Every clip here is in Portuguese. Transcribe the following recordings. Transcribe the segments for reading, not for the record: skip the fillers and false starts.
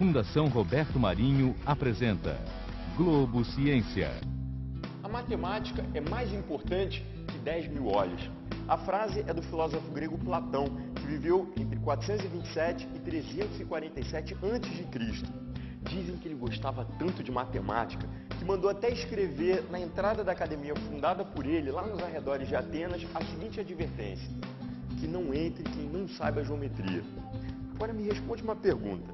Fundação Roberto Marinho apresenta Globo Ciência. A matemática é mais importante que 10 mil olhos. A frase é do filósofo grego Platão, que viveu entre 427 e 347 a.C. Dizem que ele gostava tanto de matemática que mandou até escrever na entrada da academia fundada por ele, lá nos arredores de Atenas, a seguinte advertência: que não entre quem não saiba geometria. Agora me responde uma pergunta: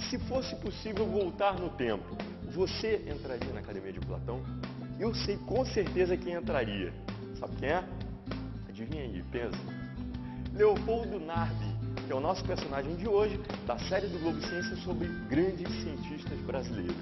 se fosse possível voltar no tempo, você entraria na academia de Platão? Eu sei com certeza quem entraria. Sabe quem é? Adivinha aí, pensa. Leopoldo Narbi, que é o nosso personagem de hoje, da série do Globo Ciência sobre grandes cientistas brasileiros.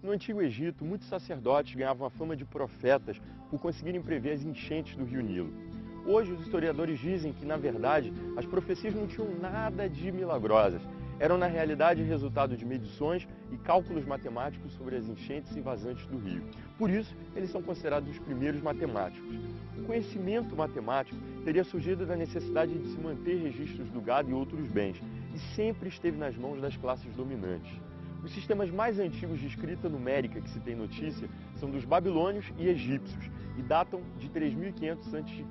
No Antigo Egito, muitos sacerdotes ganhavam a fama de profetas por conseguirem prever as enchentes do rio Nilo. Hoje, os historiadores dizem que, na verdade, as profecias não tinham nada de milagrosas. Eram, na realidade, resultado de medições e cálculos matemáticos sobre as enchentes e vazantes do rio. Por isso, eles são considerados os primeiros matemáticos. O conhecimento matemático teria surgido da necessidade de se manter registros do gado e outros bens, e sempre esteve nas mãos das classes dominantes. Os sistemas mais antigos de escrita numérica que se tem notícia são dos babilônios e egípcios e datam de 3500 a.C.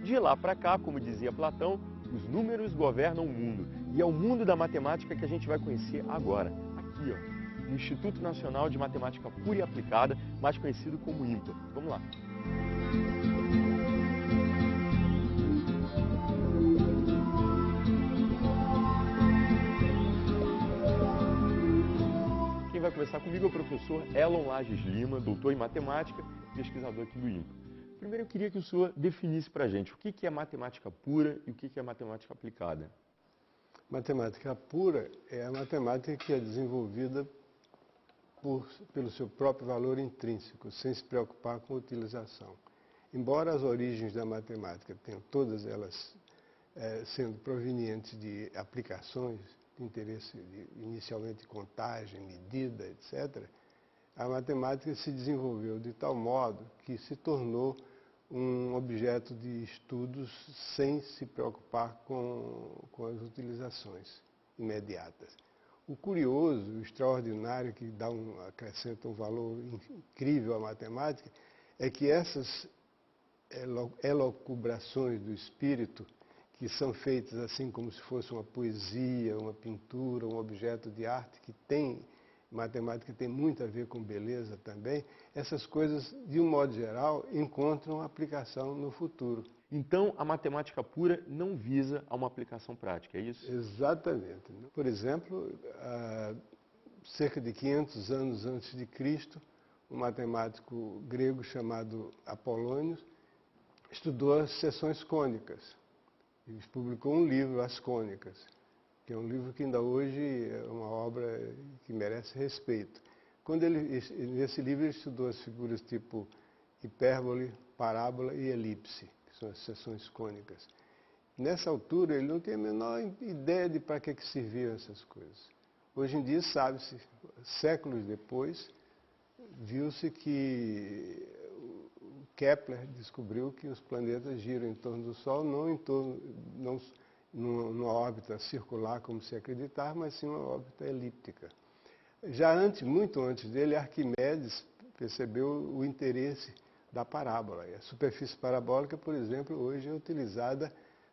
De lá para cá, como dizia Platão, os números governam o mundo. E é o mundo da matemática que a gente vai conhecer agora, aqui, ó, no Instituto Nacional de Matemática Pura e Aplicada, mais conhecido como INPA. Vamos lá. Quem vai conversar comigo é o professor Elon Lages Lima, doutor em matemática, pesquisador aqui do INPA. Primeiro eu queria que o senhor definisse para a gente o que é matemática pura e o que é matemática aplicada. Matemática pura é a matemática que é desenvolvida pelo seu próprio valor intrínseco, sem se preocupar com a utilização. Embora as origens da matemática tenham todas elas sendo provenientes de aplicações de interesse inicialmente de contagem, medida, etc., a matemática se desenvolveu de tal modo que se tornou um objeto de estudos sem se preocupar com as utilizações imediatas. O curioso, o extraordinário, que acrescenta um valor incrível à matemática, é que essas elucubrações do espírito, que são feitas assim como se fosse uma poesia, uma pintura, um objeto de arte que tem matemática tem muito a ver com beleza também, essas coisas, de um modo geral, encontram aplicação no futuro. Então, a matemática pura não visa a uma aplicação prática, é isso? Exatamente. Por exemplo, cerca de 500 anos antes de Cristo, um matemático grego chamado Apolônio estudou as seções cônicas. Ele publicou um livro, As Cônicas, que é um livro que ainda hoje é uma obra que merece respeito. Nesse livro ele estudou as figuras tipo hipérbole, parábola e elipse, que são as seções cônicas. Nessa altura ele não tem a menor ideia de para que serviam essas coisas. Hoje em dia sabe-se, séculos depois, viu-se que Kepler descobriu que os planetas giram em torno do Sol, não numa órbita circular, como se acreditar, mas sim uma órbita elíptica. Já muito antes dele, Arquimedes percebeu o interesse da parábola. E a superfície parabólica, por exemplo, hoje é utilizada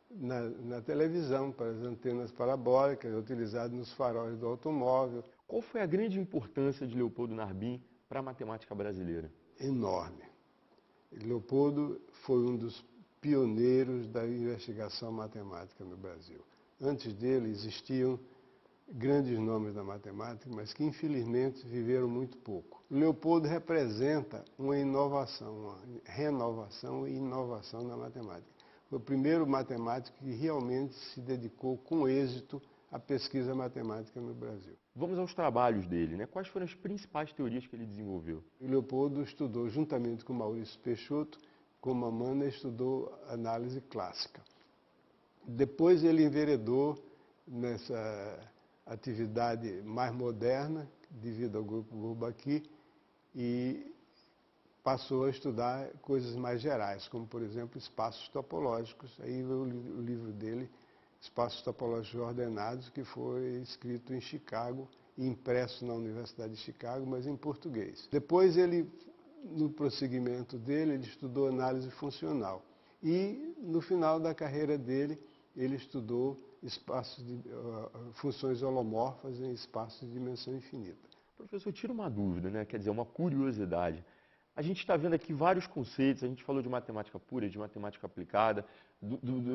na televisão, para as antenas parabólicas, é utilizada nos faróis do automóvel. Qual foi a grande importância de Leopoldo Narbi para a matemática brasileira? Enorme. Leopoldo foi um dos pioneiros da investigação matemática no Brasil. Antes dele existiam grandes nomes da matemática, mas que infelizmente viveram muito pouco. Leopoldo representa uma inovação, uma renovação e inovação na matemática. Foi o primeiro matemático que realmente se dedicou com êxito à pesquisa matemática no Brasil. Vamos aos trabalhos dele, né? Quais foram as principais teorias que ele desenvolveu? Leopoldo estudou, juntamente com Maurício Peixoto, com Mamana, estudou análise clássica. Depois ele enveredou nessa atividade mais moderna, devido ao grupo Bourbaki, e passou a estudar coisas mais gerais, como, por exemplo, espaços topológicos. Aí veio o livro dele, Espaços Topológicos Ordenados, que foi escrito em Chicago e impresso na Universidade de Chicago, mas em português. Depois ele, no prosseguimento dele, ele estudou análise funcional. E, no final da carreira dele, ele estudou funções holomorfas em espaços de dimensão infinita. Professor, tira uma dúvida, né? Quer dizer, uma curiosidade. A gente está vendo aqui vários conceitos, a gente falou de matemática pura, de matemática aplicada,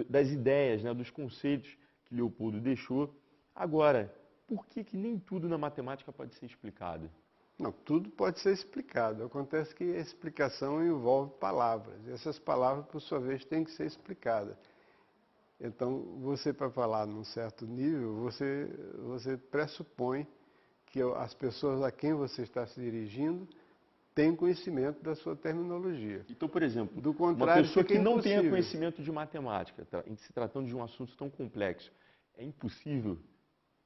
das ideias, né? Dos conceitos que Leopoldo deixou. Agora, por que nem tudo na matemática pode ser explicado? Não, tudo pode ser explicado. Acontece que a explicação envolve palavras. E essas palavras, por sua vez, têm que ser explicadas. Então, você, para falar num certo nível, você pressupõe que as pessoas a quem você está se dirigindo têm conhecimento da sua terminologia. Então, por exemplo, do contrário, uma pessoa que não impossível. tenha conhecimento de matemática, em se tratando de um assunto tão complexo, é impossível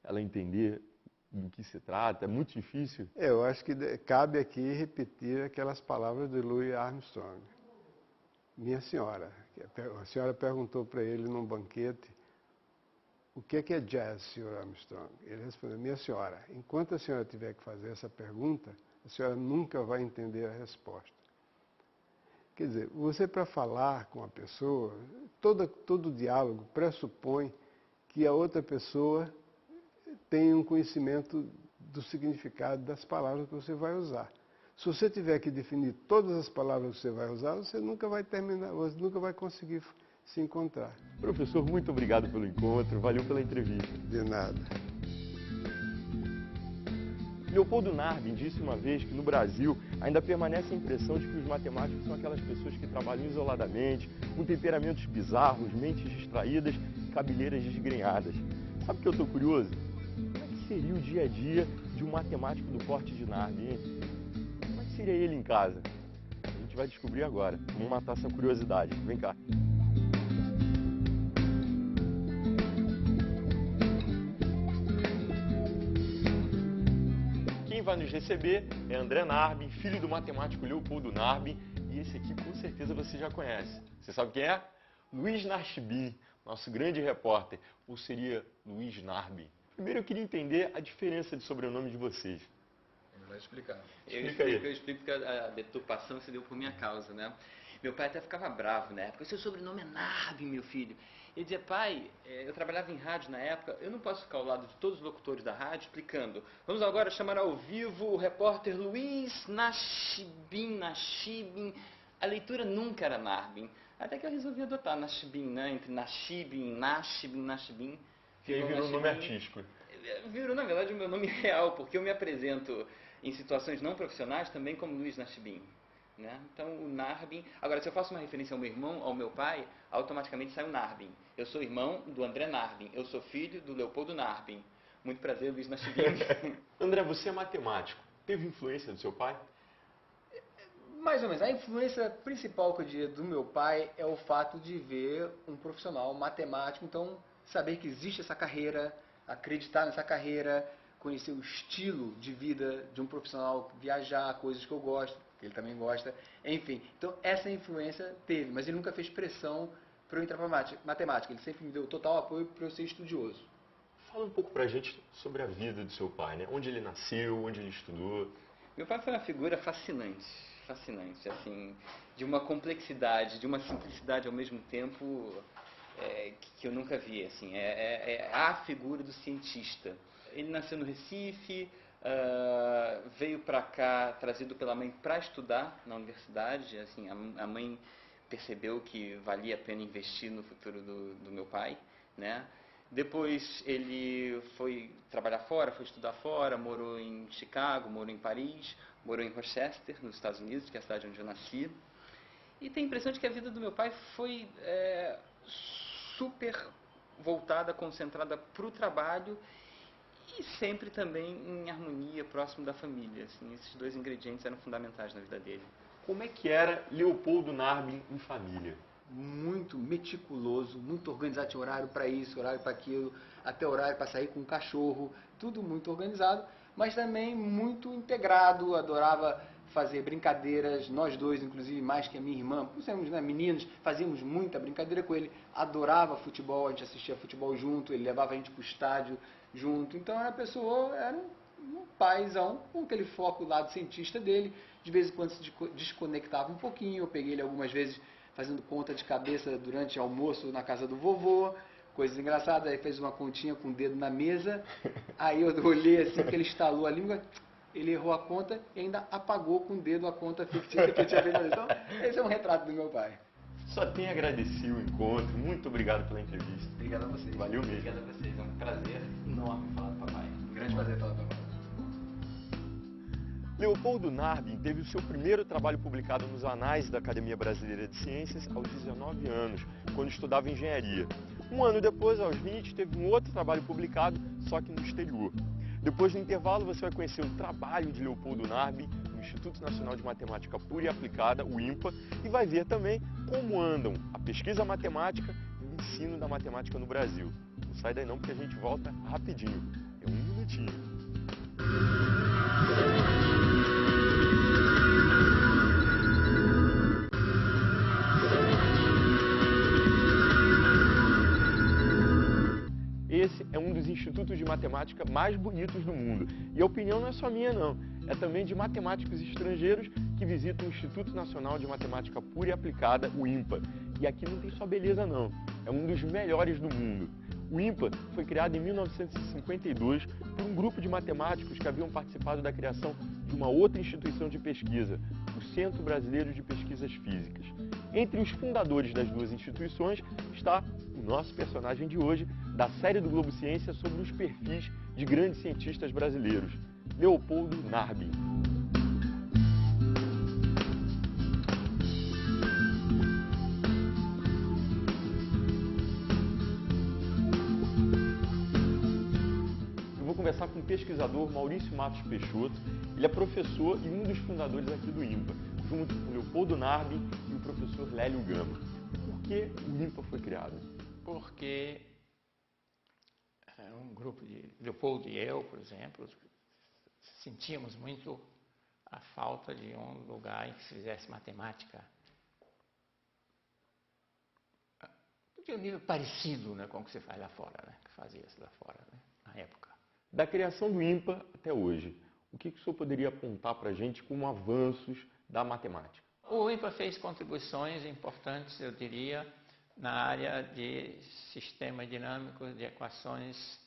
ela entender do que se trata? É muito difícil? Eu acho que cabe aqui repetir aquelas palavras de Louis Armstrong. Minha senhora, a senhora perguntou para ele num banquete, o que é jazz, senhor Armstrong? Ele respondeu, minha senhora, enquanto a senhora tiver que fazer essa pergunta, a senhora nunca vai entender a resposta. Quer dizer, você para falar com a pessoa, todo diálogo pressupõe que a outra pessoa tenha um conhecimento do significado das palavras que você vai usar. Se você tiver que definir todas as palavras que você vai usar, você nunca vai terminar, você nunca vai conseguir se encontrar. Professor, muito obrigado pelo encontro, valeu pela entrevista. De nada. Leopoldo Narbin disse uma vez que no Brasil ainda permanece a impressão de que os matemáticos são aquelas pessoas que trabalham isoladamente, com temperamentos bizarros, mentes distraídas e cabeleiras desgrenhadas. Sabe o que eu estou curioso? Como é que seria o dia a dia de um matemático do porte de Narbin, hein? Como é que seria ele em casa? A gente vai descobrir agora. Vamos matar essa curiosidade. Vem cá. Quem vai nos receber é André Narbin, filho do matemático Leopoldo Narbin, e esse aqui com certeza você já conhece. Você sabe quem é? Luiz Nachibin, nosso grande repórter, ou seria Luiz Narbin. Primeiro eu queria entender a diferença de sobrenome de vocês. É melhor explicar. Eu explico porque a deturpação se deu por minha causa, né? Meu pai até ficava bravo na época. Seu sobrenome é Narbin, meu filho. Ele dizia, pai, eu trabalhava em rádio na época, eu não posso ficar ao lado de todos os locutores da rádio explicando. Vamos agora chamar ao vivo o repórter Luiz Nachibin. A leitura nunca era Narbin. Até que eu resolvi adotar Nachibin, né? Entre Nachibin. E aí virou um nome artístico. Virou, na verdade, o meu nome real, porque eu me apresento em situações não profissionais também como Luiz Nachibin. Né? Então, o Narbin... Agora, se eu faço uma referência ao meu irmão, ao meu pai, automaticamente sai o Narbin. Eu sou irmão do André Narbin. Eu sou filho do Leopoldo Narbin. Muito prazer, Luiz Nachibin. André, você é matemático. Teve influência do seu pai? Mais ou menos. A influência principal que eu diria do meu pai é o fato de ver um profissional matemático, então saber que existe essa carreira, acreditar nessa carreira, conhecer o estilo de vida de um profissional, viajar, coisas que eu gosto, que ele também gosta, enfim. Então essa influência teve, mas ele nunca fez pressão para eu entrar para matemática, ele sempre me deu total apoio para eu ser estudioso. Fala um pouco pra gente sobre a vida do seu pai, né? Onde ele nasceu, onde ele estudou. Meu pai foi uma figura fascinante, assim, de uma complexidade, de uma simplicidade ao mesmo tempo que eu nunca vi, assim, é a figura do cientista. Ele nasceu no Recife, veio para cá trazido pela mãe para estudar na universidade, assim, a mãe percebeu que valia a pena investir no futuro do meu pai, né? Depois ele foi trabalhar fora, foi estudar fora, morou em Chicago, morou em Paris, morou em Rochester, nos Estados Unidos, que é a cidade onde eu nasci. E tem a impressão de que a vida do meu pai foi super voltada, concentrada para o trabalho e sempre também em harmonia, próximo da família. Assim, esses dois ingredientes eram fundamentais na vida dele. Como é que era Leopoldo Narbin em família? muito meticuloso, muito organizado, tinha horário para isso, horário para aquilo, até horário para sair com o cachorro, tudo muito organizado, mas também muito integrado, adorava fazer brincadeiras, nós dois, inclusive, mais que a minha irmã, por sermos, né, meninos, fazíamos muita brincadeira com ele, adorava futebol, a gente assistia futebol junto, ele levava a gente para o estádio junto, então era um paizão, com aquele foco lá do cientista dele, de vez em quando se desconectava um pouquinho, eu peguei ele algumas vezes fazendo conta de cabeça durante almoço na casa do vovô, coisas engraçadas, aí fez uma continha com o dedo na mesa, aí eu olhei assim que ele estalou a língua, ele errou a conta e ainda apagou com o dedo a conta fictícia que eu tinha feito. Então, esse é um retrato do meu pai. Só tenho a agradecer o encontro, muito obrigado pela entrevista. Obrigado a vocês. Valeu mesmo. Obrigado a vocês, é um prazer enorme falar do papai. Um grande prazer falar com o papai. Leopoldo Narbin teve o seu primeiro trabalho publicado nos Anais da Academia Brasileira de Ciências aos 19 anos, quando estudava engenharia. Um ano depois, aos 20, teve um outro trabalho publicado, só que no exterior. Depois do intervalo, você vai conhecer o trabalho de Leopoldo Narbin no Instituto Nacional de Matemática Pura e Aplicada, o INPA, e vai ver também como andam a pesquisa matemática e o ensino da matemática no Brasil. Não sai daí não, porque a gente volta rapidinho. É um minutinho. Esse é um dos institutos de matemática mais bonitos do mundo. E a opinião não é só minha, não. É também de matemáticos estrangeiros que visitam o Instituto Nacional de Matemática Pura e Aplicada, o INPA. E aqui não tem só beleza, não. É um dos melhores do mundo. O INPA foi criado em 1952 por um grupo de matemáticos que haviam participado da criação de uma outra instituição de pesquisa, o Centro Brasileiro de Pesquisas Físicas. Entre os fundadores das duas instituições está o nosso personagem de hoje, da série do Globo Ciência sobre os perfis de grandes cientistas brasileiros, Leopoldo Narbin. Eu vou conversar com o pesquisador Maurício Matos Peixoto. Ele é professor e um dos fundadores aqui do INPA, junto com o Leopoldo Narbin e o professor Lélio Gama. Por que o INPA foi criado? Porque um grupo de Leopoldo e eu, por exemplo, sentíamos muito a falta de um lugar em que se fizesse matemática de um nível parecido, né, com o que se faz lá fora, né, que fazia-se lá fora, né, na época. Da criação do INPA até hoje, o que o senhor poderia apontar para a gente como avanços da matemática? O INPA fez contribuições importantes, eu diria, na área de sistemas dinâmicos, de equações,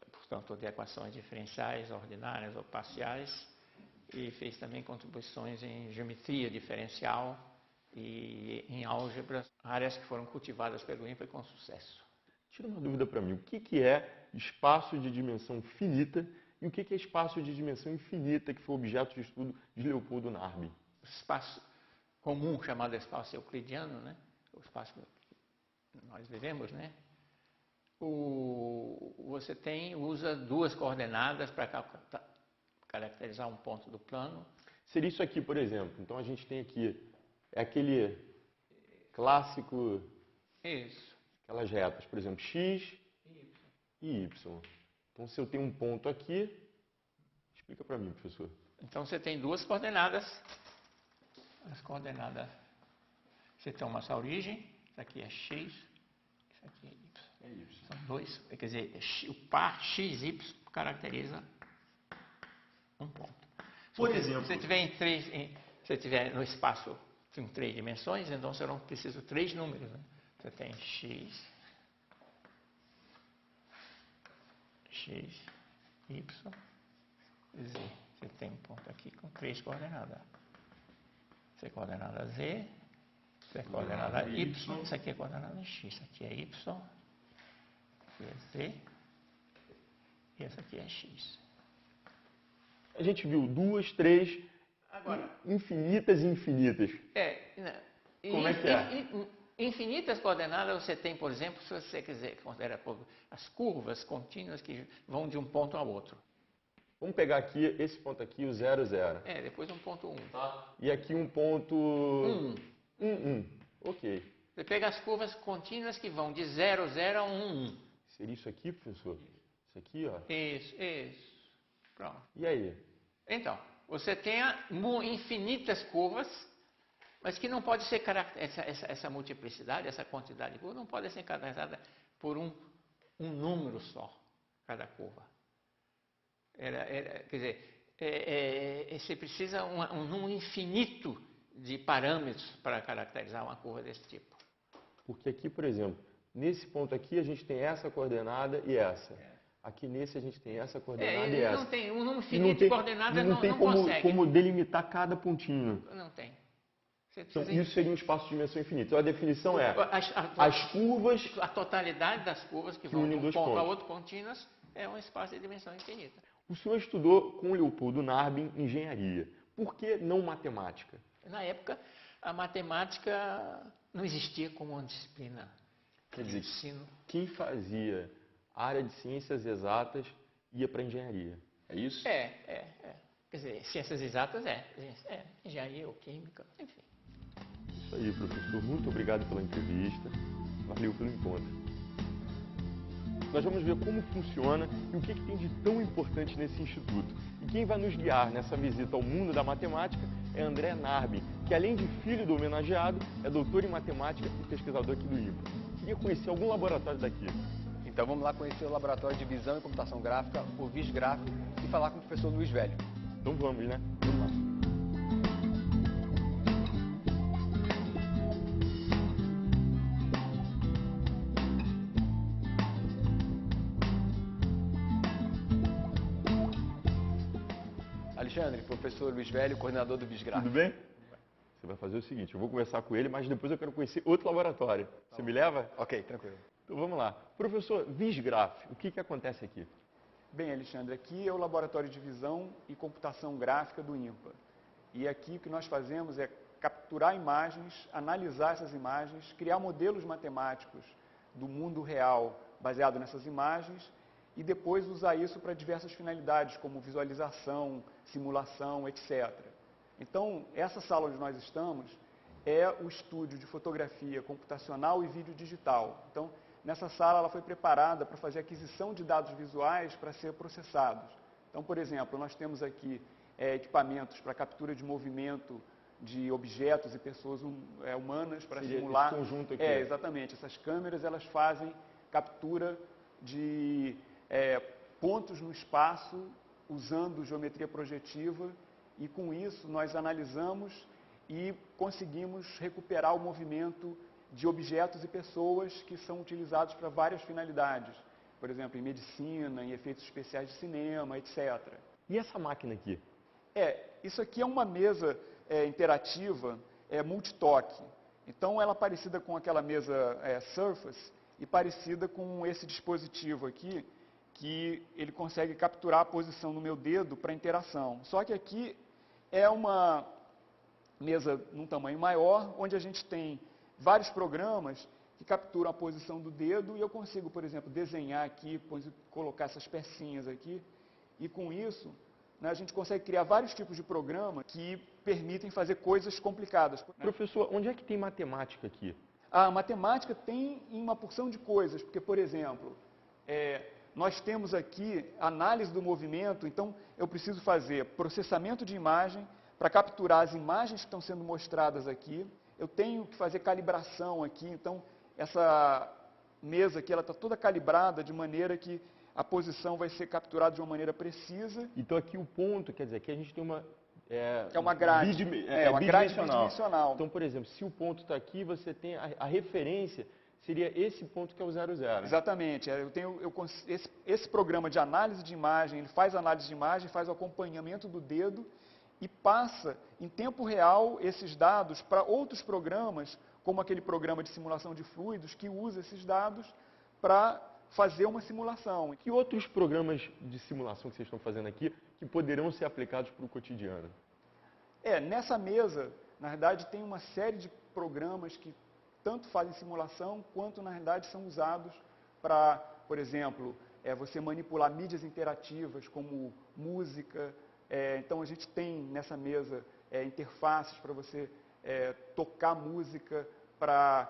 portanto, de equações diferenciais, ordinárias ou parciais, e fez também contribuições em geometria diferencial e em álgebra, áreas que foram cultivadas pelo INPA com sucesso. Tira uma dúvida para mim, o que é espaço de dimensão finita e o que é espaço de dimensão infinita, que foi objeto de estudo de Leopoldo Narbin? O espaço comum, chamado espaço euclidiano, né? O espaço que nós vivemos, né? Você usa duas coordenadas para caracterizar um ponto do plano. Seria isso aqui, por exemplo. Então a gente tem aqui, é aquele clássico, Isso. aquelas retas, por exemplo, x e y. Então se eu tenho um ponto aqui, explica para mim, professor. Então você tem duas coordenadas. As coordenadas, você toma essa origem, isso aqui é x, isso aqui é y. É y. São dois, quer dizer, o par x, y caracteriza um ponto. Por exemplo, se você tiver no espaço em 3 dimensões, então você não precisa de 3 números, né? Você tem x, y, z. Você tem um ponto aqui com 3 coordenadas. Isso é coordenada z, isso é coordenada y, isso aqui é coordenada x, isso aqui é y, isso aqui é z, e essa aqui é x. a gente viu 2, 3, Agora, infinitas e infinitas. Como é que é? Infinitas coordenadas você tem, por exemplo, se você quiser considerar as curvas contínuas que vão de um ponto ao outro. Vamos pegar aqui, esse ponto aqui, o 0, 0. Depois um ponto 1. Tá. E aqui um ponto... 1. Ok. Você pega as curvas contínuas que vão de 0, 0 a 1, 1. Seria isso aqui, professor? Isso aqui, ó. Isso. Pronto. E aí? Então, você tem infinitas curvas, mas que não pode ser essa multiplicidade, essa quantidade de curvas, não pode ser caracterizada por um número só, cada curva. Quer dizer, você precisa um número infinito de parâmetros para caracterizar uma curva desse tipo. Porque aqui, por exemplo, nesse ponto aqui a gente tem essa coordenada e essa. Aqui nesse a gente tem essa coordenada e essa. Não tem um número infinito de coordenadas, não tem como delimitar cada pontinho. Não tem. Então, isso seria um espaço de dimensão infinita. Então, a definição é as curvas... A totalidade das curvas que vão de um ponto a outro contínuas é um espaço de dimensão infinita. O senhor estudou com Leopoldo Narbin engenharia. Por que não matemática? Na época, a matemática não existia como uma disciplina. Quer dizer, quem fazia área de ciências exatas ia para engenharia. É isso? Quer dizer, ciências exatas engenharia ou química, enfim. Isso aí, professor. Muito obrigado pela entrevista. Valeu pelo encontro. Nós vamos ver como funciona e o que tem de tão importante nesse instituto. E quem vai nos guiar nessa visita ao mundo da matemática é André Narbin, que além de filho do homenageado, é doutor em matemática e pesquisador aqui do INPA. Queria conhecer algum laboratório daqui. Então vamos lá conhecer o Laboratório de Visão e Computação Gráfica, o VisGraf, e falar com o professor Luiz Velho. Então vamos, né? Vamos lá. Alexandre, professor Luiz Velho, coordenador do VisGraf. Tudo bem? Você vai fazer o seguinte, eu vou conversar com ele, mas depois eu quero conhecer outro laboratório. Você me leva? Ok, tranquilo. Então vamos lá. Professor, VisGraf, o que acontece aqui? Bem, Alexandre, aqui é o Laboratório de Visão e Computação Gráfica do INPA. E aqui o que nós fazemos é capturar imagens, analisar essas imagens, criar modelos matemáticos do mundo real baseado nessas imagens e depois usar isso para diversas finalidades, como visualização, simulação, etc. Então, essa sala onde nós estamos é o estúdio de fotografia computacional e vídeo digital. Então, nessa sala ela foi preparada para fazer aquisição de dados visuais para ser processados. Então, por exemplo, nós temos aqui equipamentos para captura de movimento de objetos e pessoas humanas para simular. Esse conjunto aqui. Exatamente. Essas câmeras elas fazem captura de pontos no espaço usando geometria projetiva e com isso nós analisamos e conseguimos recuperar o movimento de objetos e pessoas que são utilizados para várias finalidades. Por exemplo, em medicina, em efeitos especiais de cinema, etc. E essa máquina aqui? Isso aqui é uma mesa interativa multitoque. Então, ela é parecida com aquela mesa Surface e parecida com esse dispositivo aqui, que ele consegue capturar a posição do meu dedo para interação. Só que aqui é uma mesa num tamanho maior, onde a gente tem vários programas que capturam a posição do dedo e eu consigo, por exemplo, desenhar aqui, colocar essas pecinhas aqui e com isso a gente consegue criar vários tipos de programas que permitem fazer coisas complicadas. Professor, onde é que tem matemática aqui? A matemática tem em uma porção de coisas, porque, por exemplo, nós temos aqui análise do movimento, então eu preciso fazer processamento de imagem para capturar as imagens que estão sendo mostradas aqui. Eu tenho que fazer calibração aqui, então essa mesa aqui ela está toda calibrada de maneira que a posição vai ser capturada de uma maneira precisa. Então aqui o ponto, quer dizer, aqui a gente tem uma... uma grade. Uma grade bidimensional. Então, por exemplo, se o ponto está aqui, você tem a referência, seria esse ponto que é o 0, 0. Exatamente. Esse programa de análise de imagem, ele faz análise de imagem, faz o acompanhamento do dedo e passa em tempo real esses dados para outros programas, como aquele programa de simulação de fluidos, que usa esses dados para fazer uma simulação. Que outros programas de simulação que vocês estão fazendo aqui que poderão ser aplicados para o cotidiano? Nessa mesa, na verdade, tem uma série de programas que tanto fazem simulação, quanto, na verdade, são usados para, por exemplo, você manipular mídias interativas como música. Então a gente tem nessa mesa interfaces para você tocar música, para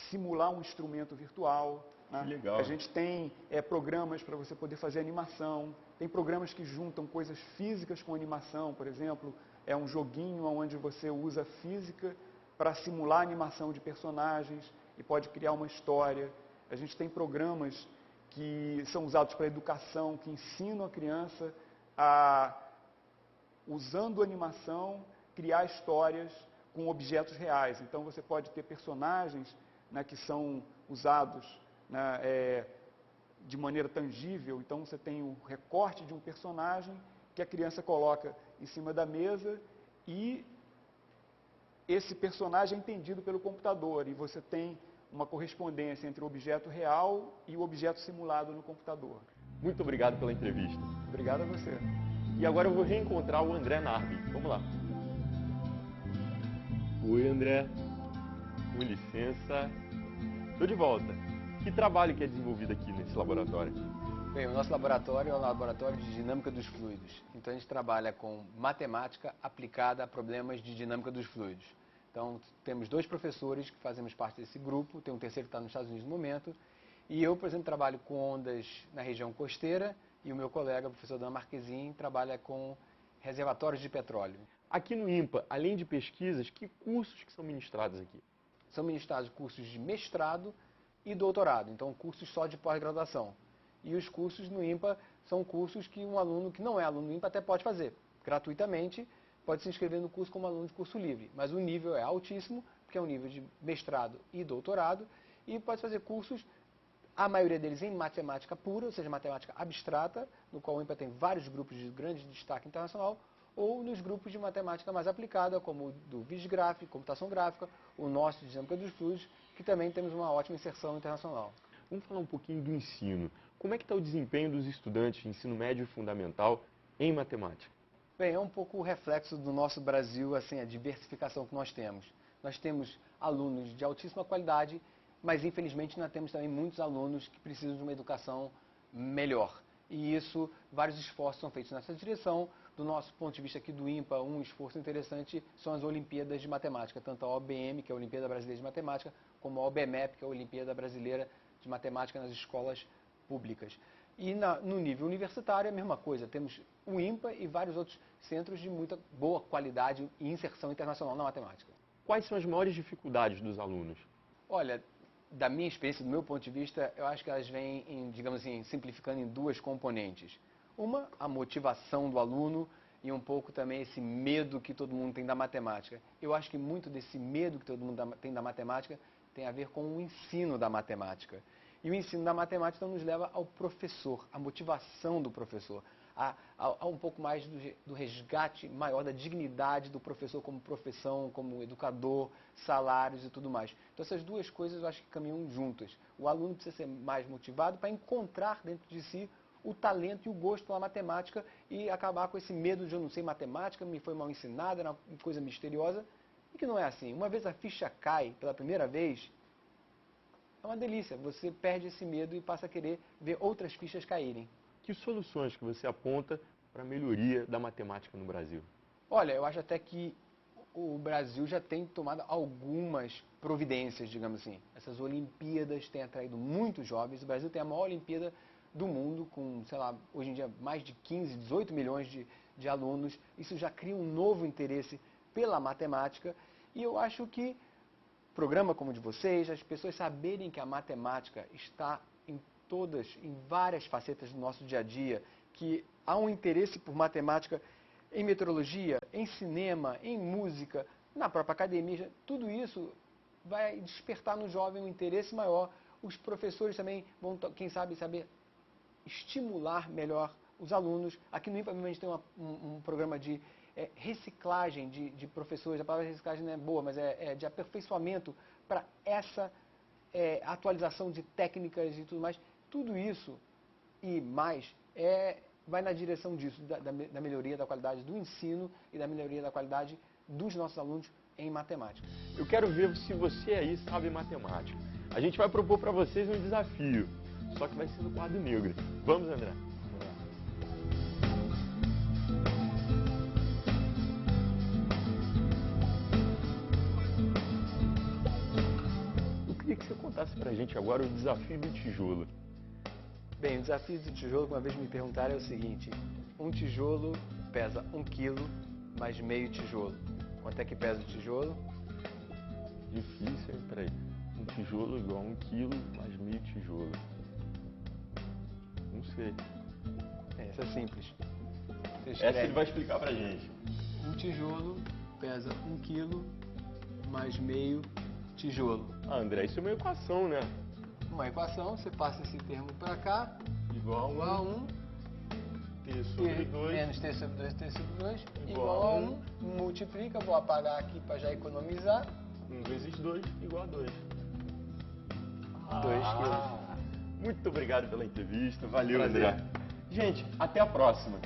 simular um instrumento virtual. Né? Legal. A gente tem programas para você poder fazer animação, tem programas que juntam coisas físicas com animação, por exemplo, é um joguinho onde você usa física para simular a animação de personagens e pode criar uma história. A gente tem programas que são usados para educação, que ensinam a criança a, usando animação, criar histórias com objetos reais. Então você pode ter personagens, né, que são usados, né, de maneira tangível. Então você tem o recorte de um personagem que a criança coloca em cima da mesa e esse personagem é entendido pelo computador e você tem uma correspondência entre o objeto real e o objeto simulado no computador. Muito obrigado pela entrevista. Obrigado a você. E agora eu vou reencontrar o André Narbi. Vamos lá. Oi, André. Com licença. Estou de volta. Que trabalho que é desenvolvido aqui nesse laboratório? Bem, o nosso laboratório é o laboratório de dinâmica dos fluidos. Então a gente trabalha com matemática aplicada a problemas de dinâmica dos fluidos. Então temos 2 professores que fazemos parte desse grupo, tem um terceiro que está nos Estados Unidos no momento, e eu, por exemplo, trabalho com ondas na região costeira e o meu colega, o professor Dan Marquezin, trabalha com reservatórios de petróleo. Aqui no INPA, além de pesquisas, que cursos que são ministrados aqui? São ministrados cursos de mestrado e doutorado, então cursos só de pós-graduação. E os cursos no INPA são cursos que um aluno que não é aluno do INPA até pode fazer gratuitamente, pode se inscrever no curso como aluno de curso livre, mas o nível é altíssimo, porque é um nível de mestrado e doutorado, e pode fazer cursos, a maioria deles em matemática pura, ou seja, matemática abstrata, no qual o INPA tem vários grupos de grande destaque internacional, ou nos grupos de matemática mais aplicada, como o do VisGraph, computação gráfica, o nosso de dinâmica dos fluidos, que também temos uma ótima inserção internacional. Vamos falar um pouquinho do ensino. Como é que está o desempenho dos estudantes de ensino médio e fundamental em matemática? Bem, é um pouco o reflexo do nosso Brasil, assim, a diversificação que nós temos. Nós temos alunos de altíssima qualidade, mas infelizmente nós temos também muitos alunos que precisam de uma educação melhor. E isso, vários esforços são feitos nessa direção. Do nosso ponto de vista aqui do INPA, um esforço interessante são as Olimpíadas de Matemática, tanto a OBM, que é a Olimpíada Brasileira de Matemática, como a OBMEP, que é a Olimpíada Brasileira de Matemática nas escolas públicas. E no nível universitário é a mesma coisa, temos o INPA e vários outros centros de muita boa qualidade e inserção internacional na matemática. Quais são as maiores dificuldades dos alunos? Olha, da minha experiência, do meu ponto de vista, eu acho que elas vêm, digamos assim, simplificando em 2 componentes. Uma, a motivação do aluno e um pouco também esse medo que todo mundo tem da matemática. Eu acho que muito desse medo que todo mundo tem da matemática tem a ver com o ensino da matemática. E o ensino da matemática nos leva ao professor, à motivação do professor, a um pouco mais do resgate maior da dignidade do professor como profissão, como educador, salários e tudo mais. Então essas 2 coisas eu acho que caminham juntas. O aluno precisa ser mais motivado para encontrar dentro de si o talento e o gosto pela matemática e acabar com esse medo de eu não sei matemática, me foi mal ensinada, era uma coisa misteriosa, e que não é assim. Uma vez a ficha cai pela primeira vez, é uma delícia. Você perde esse medo e passa a querer ver outras fichas caírem. Que soluções que você aponta para a melhoria da matemática no Brasil? Olha, eu acho até que o Brasil já tem tomado algumas providências, digamos assim. Essas Olimpíadas têm atraído muitos jovens. O Brasil tem a maior Olimpíada do mundo, com, sei lá, hoje em dia mais de 15, 18 milhões de alunos. Isso já cria um novo interesse pela matemática. E eu acho que programa como o de vocês, as pessoas saberem que a matemática está em várias facetas do nosso dia a dia, que há um interesse por matemática em meteorologia, em cinema, em música, na própria academia, tudo isso vai despertar no jovem um interesse maior. Os professores também vão, quem sabe, saber estimular melhor os alunos. Aqui no INPA a gente tem um programa de reciclagem de professores. A palavra reciclagem não é boa, mas é de aperfeiçoamento para essa atualização de técnicas e tudo mais. Tudo isso e mais vai na direção disso, da melhoria da qualidade do ensino e da melhoria da qualidade dos nossos alunos em matemática. Eu quero ver se você aí sabe matemática. A gente vai propor para vocês um desafio. só que vai ser no quadro negro. Vamos, André? Eu queria que você contasse pra gente agora o desafio do tijolo. Bem, o desafio do tijolo, que uma vez me perguntaram, é o seguinte: um tijolo pesa 1 quilo mais meio tijolo. Quanto é que pesa o tijolo? Difícil, hein? Peraí. Um tijolo igual a 1 quilo mais meio tijolo. Não sei. Isso é simples. Essa ele vai explicar pra gente. Um tijolo pesa 1 quilo mais meio tijolo. Ah, André, isso é uma equação, né? Uma equação, você passa esse termo para cá, Igual a 1, T sobre 2. menos T sobre 2, T sobre 2, igual a 1. Multiplica, vou apagar aqui para já economizar. 1 vezes 2 igual a 2. 2 quilos. Muito obrigado pela entrevista. Valeu, Prazer. André. Gente, até a próxima.